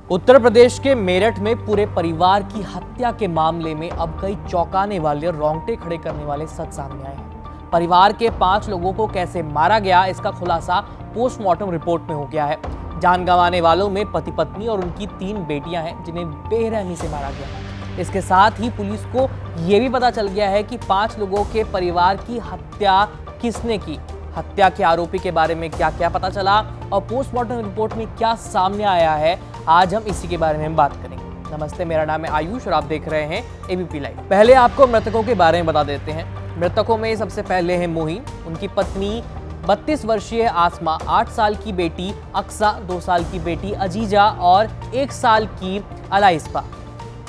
उत्तर प्रदेश के मेरठ में पूरे परिवार की हत्या के मामले में अब कई चौंकाने वाले और रोंगटे खड़े करने वाले सच सामने आए हैं। परिवार के 5 लोगों को कैसे मारा गया, इसका खुलासा पोस्टमार्टम रिपोर्ट में हो गया है। जान गंवाने वालों में पति पत्नी और उनकी 3 बेटियां हैं, जिन्हें बेरहमी से मारा गया। इसके साथ ही पुलिस को यह भी पता चल गया है कि 5 लोगों के परिवार की हत्या किसने की। हत्या के आरोपी के बारे में क्या क्या पता चला और पोस्टमार्टम रिपोर्ट में क्या सामने आया है, आज हम इसी के बारे में बात करेंगे। नमस्ते, मेरा नाम है आयुष और आप देख रहे हैं एबीपी लाइव। पहले आपको मृतकों के बारे में बता देते हैं। मृतकों में सबसे पहले है मोहिन, उनकी पत्नी 32 वर्षीय आसमा, 8 साल की बेटी अक्सा, 2 साल की बेटी अजीजा और 1 साल की अलाइस्पा।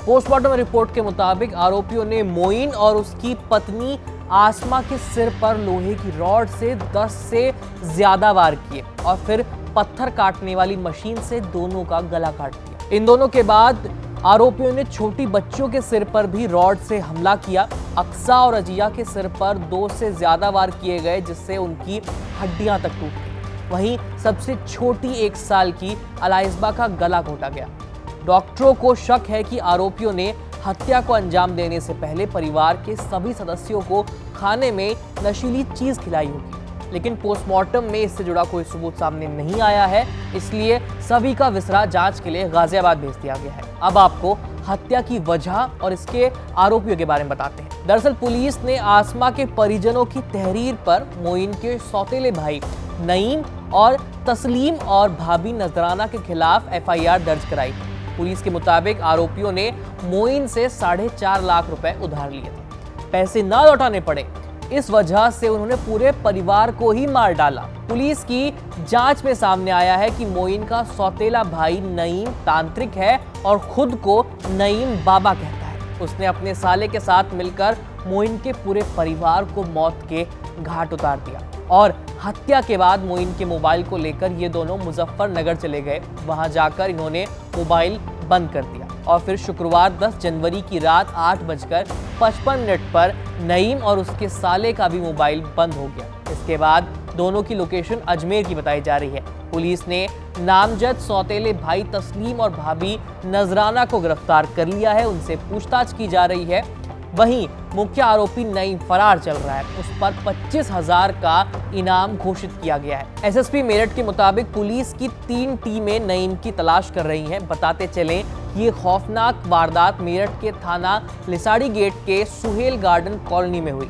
पोस्टमार्टम रिपोर्ट के मुताबिक आरोपियों ने मोइन और उसकी पत्नी आसमा के सिर पर लोहे की रॉड से 10 से ज्यादा वार किए और फिर पत्थर काटने वाली मशीन से दोनों का गला काट दिया। इन दोनों के बाद आरोपियों ने छोटी बच्चियों के सिर पर भी रॉड से हमला किया। अक्सा और अजिया के सिर पर 2 से ज्यादा वार किए गए, जिससे उनकी हड्डियां तक टूट गई। वहीं सबसे छोटी 1 साल की अलाइस्बा का गला घोटा गया। डॉक्टरों को शक है कि आरोपियों ने हत्या को अंजाम देने से पहले परिवार के सभी सदस्यों को खाने में नशीली चीज खिलाई होगी, लेकिन पोस्टमार्टम में इससे जुड़ा कोई सबूत सामने नहीं आया है, इसलिए सभी का विसरा जांच के लिए गाजियाबाद भेज दिया गया है। अब आपको हत्या की वजह और इसके आरोपियों के बारे में बताते हैं। दरअसल पुलिस ने आसमा के परिजनों की तहरीर पर मोइन के सौतेले भाई नईम और तस्लीम और भाभी नजराना के खिलाफ FIR दर्ज कराई। पुलिस के मुताबिक आरोपियों ने मोइन से 4.5 लाख रुपए उधार लिए थे। पैसे ना लौटाने पड़े, इस वजह से उन्होंने पूरे परिवार को ही मार डाला। पुलिस की जांच में सामने आया है कि मोइन का सौतेला भाई नईम तांत्रिक है और खुद को नईम बाबा कहता है। उसने अपने साले के साथ मिलकर मोइन के पूरे परिवार को मौत के घाट उतार दिया और हत्या के बाद मोइन के मोबाइल को लेकर ये दोनों मुजफ्फरनगर चले गए। वहां जाकर इन्होंने मोबाइल बंद कर दिया और फिर शुक्रवार 10 जनवरी की रात 8:55 पर नईम और उसके साले का भी मोबाइल बंद हो गया। इसके बाद दोनों की लोकेशन अजमेर की बताई जा रही है। पुलिस ने नामजद सौतेले भाई तस्लीम और भाभी नजराना को गिरफ्तार कर लिया है, उनसे पूछताछ की जा रही है। वहीं मुख्य आरोपी नईम फरार चल रहा है, उस पर 25,000 का इनाम घोषित किया गया है। SSP मेरठ के मुताबिक पुलिस की 3 टीमें नईम की तलाश कर रही हैं। बताते चलें कि ये खौफनाक वारदात मेरठ के थाना लिसाड़ी गेट के सुहेल गार्डन कॉलोनी में हुई।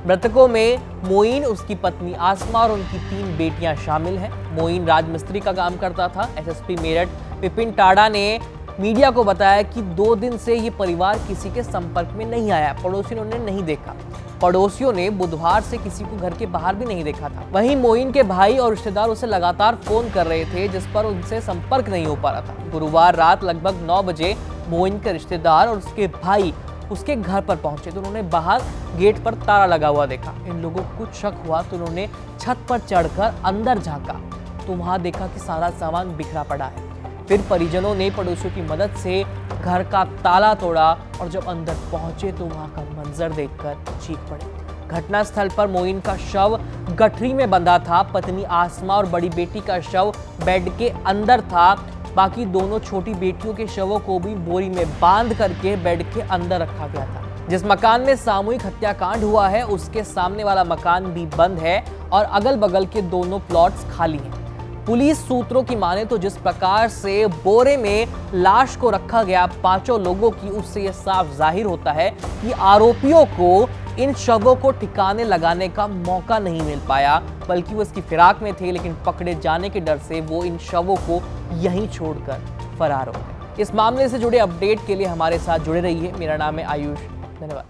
मृतकों में मोइन, उसकी पत्नी आसमा और उनकी 3 बेटियां शामिल हैं। मोइन राजमिस्त्री का काम करता था। SSP मेरठ विपिन टाडा ने मीडिया को बताया कि 2 दिन से ये परिवार किसी के संपर्क में नहीं आया, पड़ोसियों ने नहीं देखा। पड़ोसियों ने बुधवार से किसी को घर के बाहर भी नहीं देखा था। वहीं मोइन के भाई और रिश्तेदार उसे लगातार फोन कर रहे थे, जिस पर उनसे संपर्क नहीं हो पा रहा था। गुरुवार रात लगभग 9 बजे मोइन के रिश्तेदार और उसके भाई उसके घर पर पहुंचे तो उन्होंने बाहर गेट पर ताला लगा हुआ देखा। इन लोगों को कुछ शक हुआ तो उन्होंने छत पर चढ़कर अंदर झांका तो वहां देखा कि सारा सामान बिखरा पड़ा है। फिर परिजनों ने पड़ोसियों की मदद से घर का ताला तोड़ा और जब अंदर पहुंचे तो वहां का मंजर देखकर चीख पड़े। घटनास्थल पर मोइन का शव गठरी में बंधा था। पत्नी आसमा और बड़ी बेटी का शव बेड के अंदर था। बाकी दोनों छोटी बेटियों के शवों को भी बोरी में बांध करके बेड के अंदर रखा गया था। जिस मकान में सामूहिक हत्याकांड हुआ है उसके सामने वाला मकान भी बंद है और अगल बगल के दोनों प्लॉट्स खाली हैं। पुलिस सूत्रों की माने तो जिस प्रकार से बोरे में लाश को रखा गया 5 लोगों की, उससे यह साफ जाहिर होता है कि आरोपियों को इन शवों को ठिकाने लगाने का मौका नहीं मिल पाया, बल्कि वो इसकी फिराक में थे, लेकिन पकड़े जाने के डर से वो इन शवों को यहीं छोड़कर फरार हो गए। इस मामले से जुड़े अपडेट के लिए हमारे साथ जुड़े रहिए। मेरा नाम है आयुष। धन्यवाद।